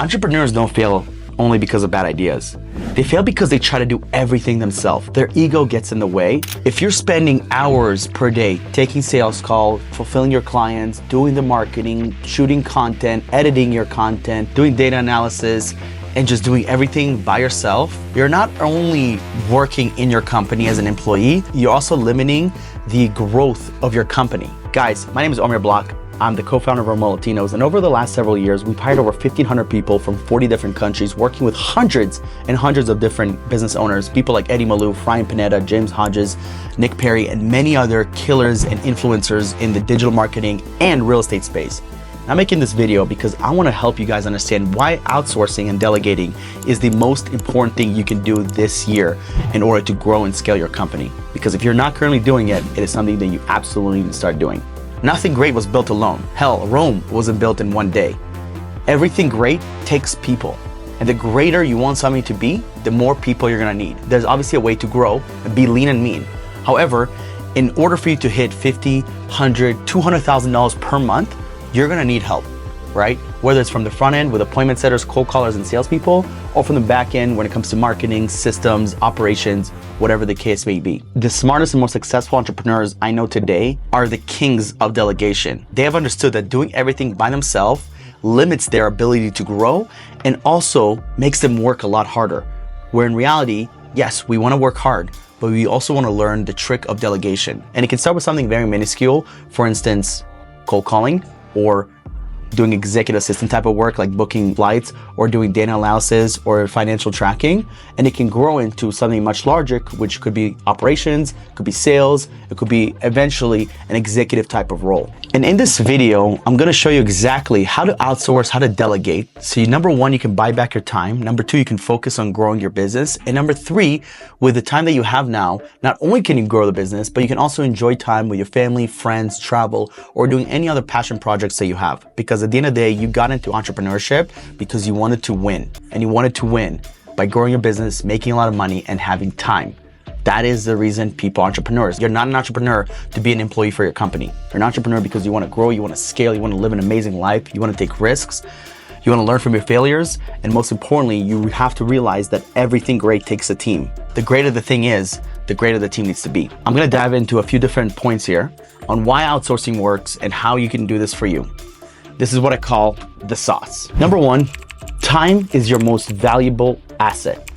Entrepreneurs don't fail only because of bad ideas. They fail because they try to do everything themselves. Their ego gets in the way. If you're spending hours per day taking sales calls, fulfilling your clients, doing the marketing, shooting content, editing your content, doing data analysis, and just doing everything by yourself, you're not only working in your company as an employee, you're also limiting the growth of your company. Guys, my name is Omar Block. I'm the co-founder of Remote Latinos, and over the last several years, we've hired over 1,500 people from 40 different countries, working with hundreds and hundreds of different business owners, people like Eddie Malouf, Ryan Pineda, James Hodges, Nick Perry, and many other killers and influencers in the digital marketing and real estate space. I'm making this video because I want to help you guys understand why outsourcing and delegating is the most important thing you can do this year in order to grow and scale your company. Because if you're not currently doing it, it is something that you absolutely need to start doing. Nothing great was built alone. Hell, Rome wasn't built in one day. Everything great takes people. And the greater you want something to be, the more people you're gonna need. There's obviously a way to grow and be lean and mean. However, in order for you to hit $50,000, $100,000, $200,000 per month, you're gonna need help, right? Whether it's from the front end with appointment setters, cold callers, and salespeople, or from the back end when it comes to marketing, systems, operations, whatever the case may be. The smartest and most successful entrepreneurs I know today are the kings of delegation. They have understood that doing everything by themselves limits their ability to grow and also makes them work a lot harder. Where in reality, yes, we wanna work hard, but we also wanna learn the trick of delegation. And it can start with something very minuscule, for instance, cold calling, or doing executive assistant type of work like booking flights or doing data analysis or financial tracking. And it can grow into something much larger, which could be operations, could be sales, it could be eventually an executive type of role. And in this video, I'm gonna show you exactly how to outsource, how to delegate. So number one, you can buy back your time. Number two, you can focus on growing your business. And number three, with the time that you have now, not only can you grow the business, but you can also enjoy time with your family, friends, travel, or doing any other passion projects that you have. Because at the end of the day, you got into entrepreneurship because you wanted to win. And you wanted to win by growing your business, making a lot of money, and having time. That is the reason people are entrepreneurs. You're not an entrepreneur to be an employee for your company. You're an entrepreneur because you want to grow, you want to scale, you want to live an amazing life, you want to take risks, you want to learn from your failures, and most importantly, you have to realize that everything great takes a team. The greater the thing is, the greater the team needs to be. I'm going to dive into a few different points here on why outsourcing works and how you can do this for you. This is what I call the sauce. Number one, time is your most valuable asset.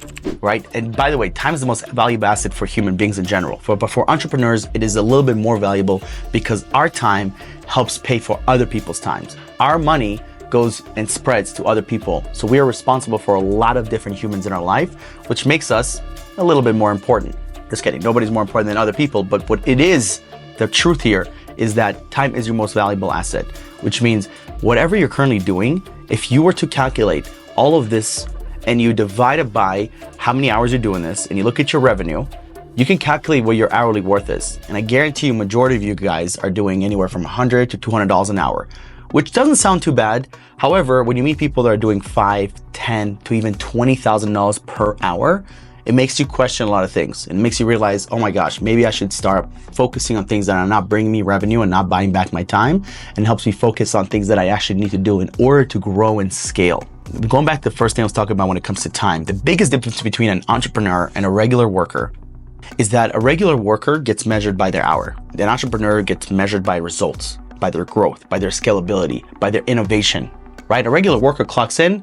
Right? And by the way, time is the most valuable asset for human beings in general. But for entrepreneurs, it is a little bit more valuable because our time helps pay for other people's times. Our money goes and spreads to other people. So we are responsible for a lot of different humans in our life, which makes us a little bit more important. Just kidding. Nobody's more important than other people. But what it is, the truth here is that time is your most valuable asset, which means whatever you're currently doing, if you were to calculate all of this and you divide it by how many hours you're doing this, and you look at your revenue, you can calculate what your hourly worth is. And I guarantee you, majority of you guys are doing anywhere from $100 to $200 an hour, which doesn't sound too bad. However, when you meet people that are doing $5,000, $10,000 to even $20,000 per hour, it makes you question a lot of things. It makes you realize, oh my gosh, maybe I should start focusing on things that are not bringing me revenue and not buying back my time, and helps me focus on things that I actually need to do in order to grow and scale. Going back to the first thing I was talking about when it comes to time, the biggest difference between an entrepreneur and a regular worker is that a regular worker gets measured by their hour. An entrepreneur gets measured by results, by their growth, by their scalability, by their innovation, right? A regular worker clocks in,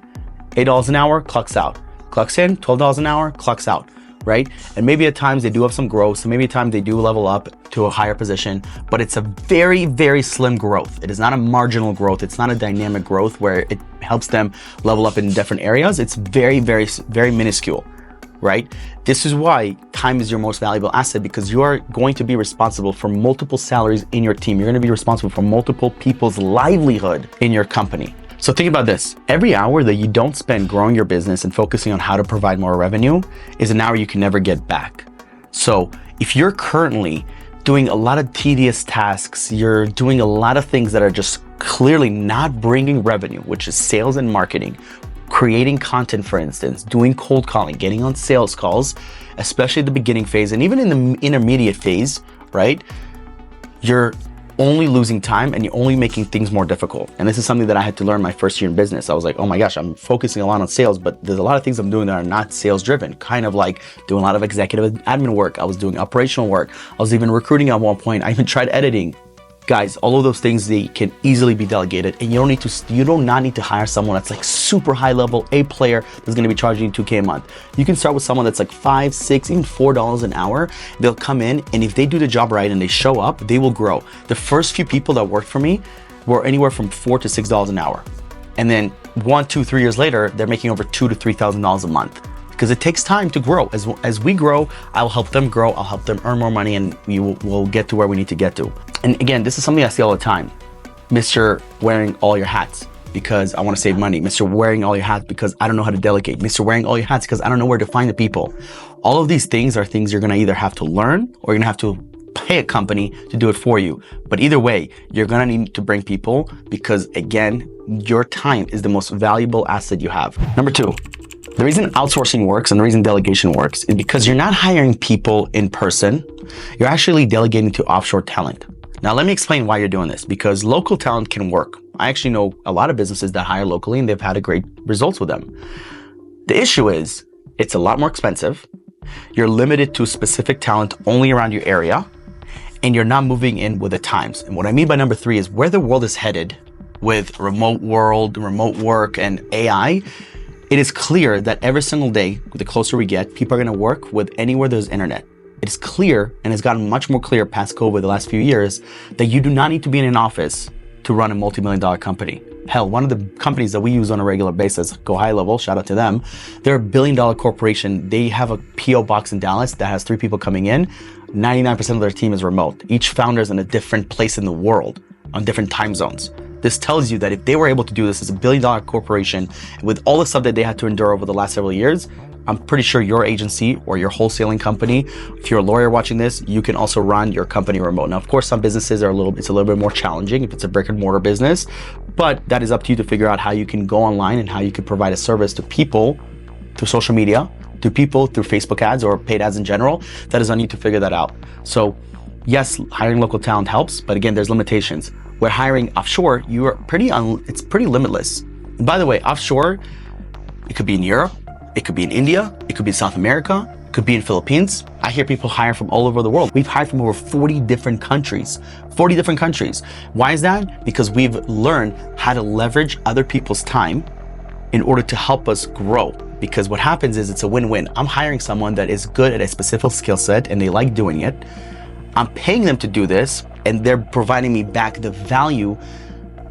$8 an hour, clocks out. Clocks in, $12 an hour, clocks out, right? And maybe at times they do have some growth, so maybe at times they do level up to a higher position, but it's a very, very slim growth. It is not a marginal growth. It's not a dynamic growth where it helps them level up in different areas. It's very, very, very minuscule, right? This is why time is your most valuable asset, because you are going to be responsible for multiple salaries in your team. You're going to be responsible for multiple people's livelihood in your company. So think about this. Every hour that you don't spend growing your business and focusing on how to provide more revenue is an hour you can never get back. So if you're currently doing a lot of tedious tasks, you're doing a lot of things that are just clearly not bringing revenue, which is sales and marketing, creating content, for instance, doing cold calling, getting on sales calls, especially at the beginning phase and even in the intermediate phase, right? You're only losing time and you're only making things more difficult. And this is something that I had to learn my first year in business. I was like, oh my gosh, I'm focusing a lot on sales, but there's a lot of things I'm doing that are not sales driven, kind of like doing a lot of executive admin work. I was doing operational work. I was even recruiting at one point. I even tried editing. Guys, all of those things, they can easily be delegated, and you do not need to hire someone that's like super high level, A player that's gonna be charging you $2K a month. You can start with someone that's like $5, $6, even $4 an hour. They'll come in, and if they do the job right and they show up, they will grow. The first few people that worked for me were anywhere from $4 to $6 an hour. And then 1, 2, 3 years later, they're making over $2,000 to $3,000 a month. Because it takes time to grow. As we grow, I'll help them grow, I'll help them earn more money, and we'll get to where we need to get to. And again, this is something I see all the time. Mr. wearing all your hats because I want to save money. Mr. wearing all your hats because I don't know how to delegate. Mr. wearing all your hats because I don't know where to find the people. All of these things are things you're gonna either have to learn or you're gonna have to pay a company to do it for you. But either way, you're gonna need to bring people because again, your time is the most valuable asset you have. Number 2, the reason outsourcing works and the reason delegation works is because you're not hiring people in person, you're actually delegating to offshore talent. Now, let me explain why you're doing this, because local talent can work. I actually know a lot of businesses that hire locally and they've had great results with them. The issue is it's a lot more expensive. You're limited to specific talent only around your area, and you're not moving in with the times. And what I mean by number 3 is where the world is headed with remote work, and AI. It is clear that every single day, the closer we get, people are gonna work with anywhere there's internet. It is clear, and it's gotten much more clear past COVID the last few years, that you do not need to be in an office to run a multi-million-dollar company. Hell, one of the companies that we use on a regular basis, Go High Level, shout out to them, they're a billion-dollar corporation. They have a PO box in Dallas that has 3 people coming in. 99% of their team is remote. Each founder is in a different place in the world, on different time zones. This tells you that if they were able to do this as a billion-dollar corporation, with all the stuff that they had to endure over the last several years, I'm pretty sure your agency or your wholesaling company, if you're a lawyer watching this, you can also run your company remote. Now, of course, some businesses are it's a little bit more challenging if it's a brick and mortar business, but that is up to you to figure out how you can go online and how you can provide a service to people through social media, to people through Facebook ads or paid ads in general. That is on you to figure that out. So yes, hiring local talent helps, but again, there's limitations. Where hiring offshore, it's pretty limitless. And by the way, offshore, it could be in Europe, it could be in India, it could be in South America, it could be in Philippines. I hear people hire from all over the world. We've hired from over 40 different countries. 40 different countries. Why is that? Because we've learned how to leverage other people's time in order to help us grow. Because what happens is it's a win-win. I'm hiring someone that is good at a specific skill set and they like doing it. I'm paying them to do this and they're providing me back the value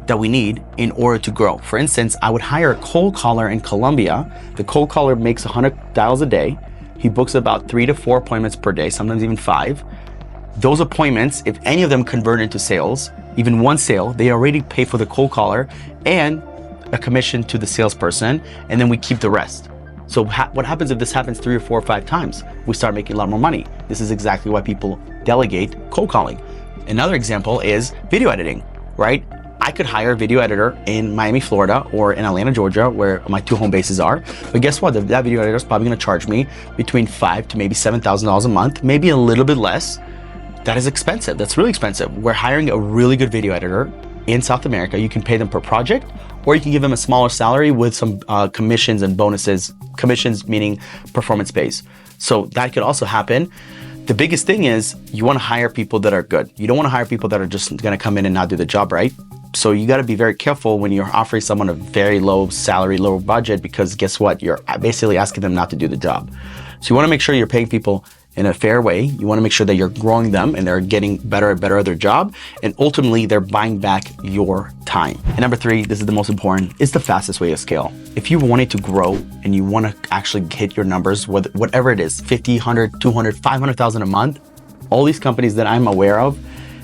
that we need in order to grow. For instance, I would hire a cold caller in Colombia. The cold caller makes 100 dials a day. He books about 3 to 4 appointments per day, sometimes even 5. Those appointments, if any of them convert into sales, even one sale, they already pay for the cold caller and a commission to the salesperson, and then we keep the rest. So what happens if this happens 3 or 4 or 5 times? We start making a lot more money. This is exactly why people delegate cold calling. Another example is video editing, right? I could hire a video editor in Miami, Florida, or in Atlanta, Georgia, where my 2 home bases are. But guess what? That video editor is probably gonna charge me between $5,000 to maybe $7,000 a month, maybe a little bit less. That is expensive. That's really expensive. We're hiring a really good video editor in South America. You can pay them per project, or you can give them a smaller salary with some commissions and bonuses. Commissions meaning performance based. So that could also happen. The biggest thing is you wanna hire people that are good. You don't wanna hire people that are just gonna come in and not do the job right. So you gotta be very careful when you're offering someone a very low salary, low budget, because guess what? You're basically asking them not to do the job. So you wanna make sure you're paying people in a fair way. You wanna make sure that you're growing them and they're getting better and better at their job. And ultimately they're buying back your time. And number 3, this is the most important, is the fastest way to scale. If you wanted to grow and you wanna actually hit your numbers, whatever it is, 50, 100, 200, 500,000 a month, all these companies that I'm aware of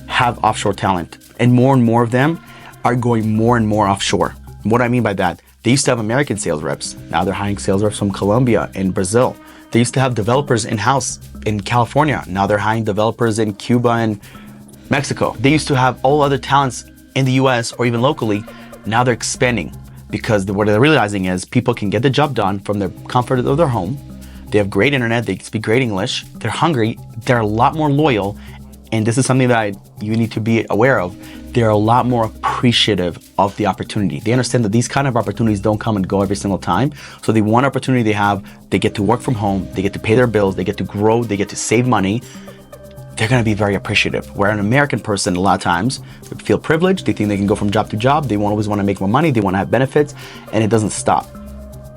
have offshore talent. And more of them are going more and more offshore. What I mean by that, they used to have American sales reps. Now they're hiring sales reps from Colombia and Brazil. They used to have developers in-house in California. Now they're hiring developers in Cuba and Mexico. They used to have all other talents in the US or even locally. Now they're expanding because what they're realizing is people can get the job done from the comfort of their home. They have great internet, they speak great English, they're hungry, they're a lot more loyal, and this is something that you need to be aware of, they're a lot more appreciative of the opportunity. They understand that these kind of opportunities don't come and go every single time. So the one opportunity they have, they get to work from home, they get to pay their bills, they get to grow, they get to save money. They're gonna be very appreciative. Where an American person, a lot of times, feel privileged, they think they can go from job to job, they always wanna make more money, they wanna have benefits, and it doesn't stop.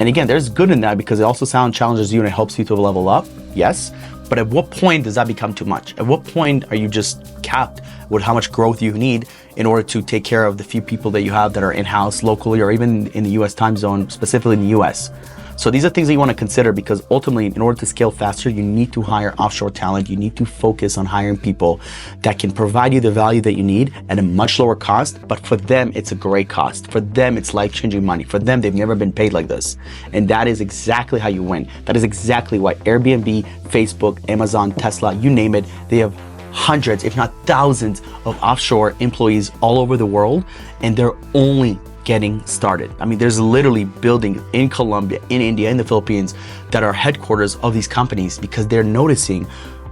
And again, there's good in that because it also challenges you and it helps you to level up, yes. But at what point does that become too much? At what point are you just capped with how much growth you need in order to take care of the few people that you have that are in-house locally or even in the US time zone, specifically in the US? So these are things that you want to consider because ultimately, in order to scale faster, you need to hire offshore talent. You need to focus on hiring people that can provide you the value that you need at a much lower cost. But for them, it's a great cost. For them, it's life-changing money. For them, they've never been paid like this. And that is exactly how you win. That is exactly why Airbnb, Facebook, Amazon, Tesla, you name it, they have hundreds, if not thousands of offshore employees all over the world, and they're only getting started. I mean, there's literally buildings in Colombia, in India, in the Philippines that are headquarters of these companies because they're noticing,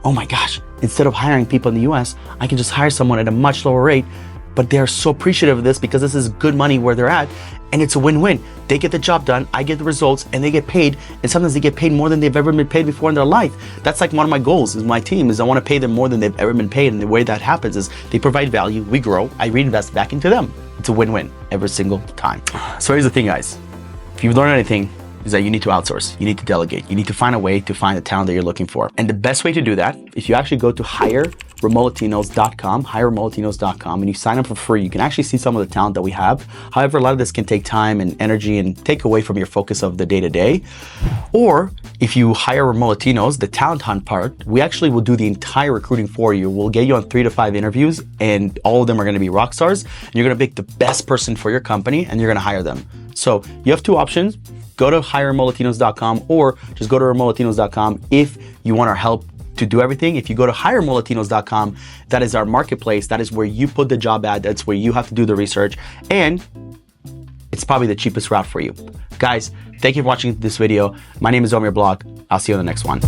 oh my gosh, instead of hiring people in the US, I can just hire someone at a much lower rate. But they're so appreciative of this because this is good money where they're at, and it's a win-win. They get the job done, I get the results, and they get paid, and sometimes they get paid more than they've ever been paid before in their life. That's like one of my goals is my team is I want to pay them more than they've ever been paid, and the way that happens is they provide value, we grow, I reinvest back into them. It's a win-win every single time. So here's the thing, guys. If you've learned anything, is that you need to outsource, you need to delegate, you need to find a way to find the talent that you're looking for. And the best way to do that, if you actually go to hireremotolatinos.com, and you sign up for free, you can actually see some of the talent that we have. However, a lot of this can take time and energy and take away from your focus of the day-to-day. Or if you hire Remote Latinos, the talent hunt part, we actually will do the entire recruiting for you. We'll get you on 3 to 5 interviews, and all of them are gonna be rock stars. And you're gonna pick the best person for your company, and you're gonna hire them. So you have 2 options. Go to hireremotolatinos.com or just go to remotolatinos.com if you want our help to do everything. If you go to hireremotolatinos.com, that is our marketplace. That is where you put the job ad. That's where you have to do the research. And it's probably the cheapest route for you. Guys, thank you for watching this video. My name is Omir Block. I'll see you on the next one.